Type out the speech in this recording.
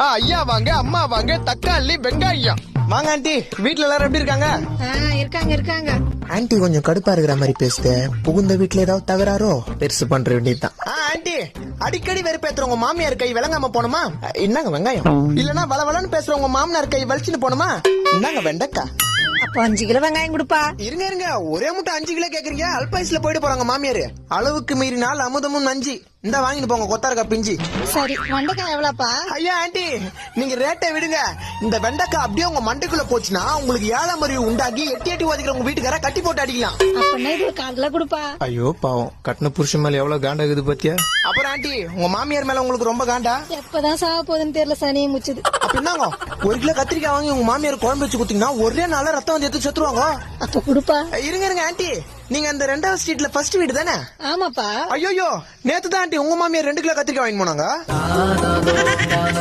ஐயா வாங்க, அம்மா வாங்க, தக்காளி வெங்காயம் வாங்க. ஆண்டி வீட்டுல எல்லாரும் எப்படி இருக்காங்க? இருக்காங்க. ஆண்டி கொஞ்சம் கடுப்பா இருக்கிற மாதிரி பேசுத. புகுந்த வீட்டுல ஏதாவது தகராறோ பெருசு பண்ற வேண்டியதுதான். ஆண்டி அடிக்கடி வெறுப்பேத்துற உங்க மாமியார் கை விளங்காம போணுமா? என்னங்க வெங்காயம்? இல்லன்னா வளவளன்னு பேசுற உங்க மாமனார் கை வலிச்சுன்னு போணுமா? என்னங்க வெண்டக்கா? அப்ப 5 கிலோ வெங்காயம் கொடுப்பா. இருங்க ஒரே முட்டை 5 கிலோ கேக்குறீங்க? அல்பாயுஸ்ல போயிட்டு போறாங்க மாமியாரு. அளவுக்கு மீறினால் அமுதமும் நஞ்சு. இந்த வாங்கிட்டு போங்க கொத்தாரக்கா பிஞ்சி. சரி, வெண்டைக்காய் எவ்வளவுப்பா? ஐயா ஆண்டி நீங்க ரேட்டை விடுங்க. இந்த வெண்டைக்காய் அப்படியே உங்க மண்டைக்குள்ள போச்சுன்னா உங்களுக்கு 7ஆம் அறிவு உண்டாகி எட்டி ஓதிக்கிற உங்க வீட்டுக்கார கட்டி போட்டு அடிக்கலாம். அப்ப இது 1/4 கிலோ கொடுப்பா. ஐயோ பாவம், கட்டின புருஷன் மேல எவ்வளவு காண்டா இருக்குது பாத்தியா? அப்புறம் ஆண்டி உங்க மாமியார் மேல உங்களுக்கு ரொம்ப காண்டா? எப்பதான் சாக போகுதுன்னு தெரியல, சனியை முச்சுது. அப்படின்னாங்க 1 கிலோ கத்திரிக்காய் வாங்கி உங்க மாமியார் குழம்பு வச்சு குத்தீங்கன்னா ஒரே நாள ரத்தம் வந்து எடுத்து செத்துருவாங்க. அப்ப கொடுப்பா. இருங்க ஆண்டி, நீங்க அந்த 2வது ஸ்ட்ரீட்ல ஃபர்ஸ்ட் வீடு தானே? ஆமாப்பா. ஐயோ நேத்து தான் ஆண்டி உங்க மாமியார் 2 கிலோ கத்திரிக்காய் வாங்கி போனாங்க.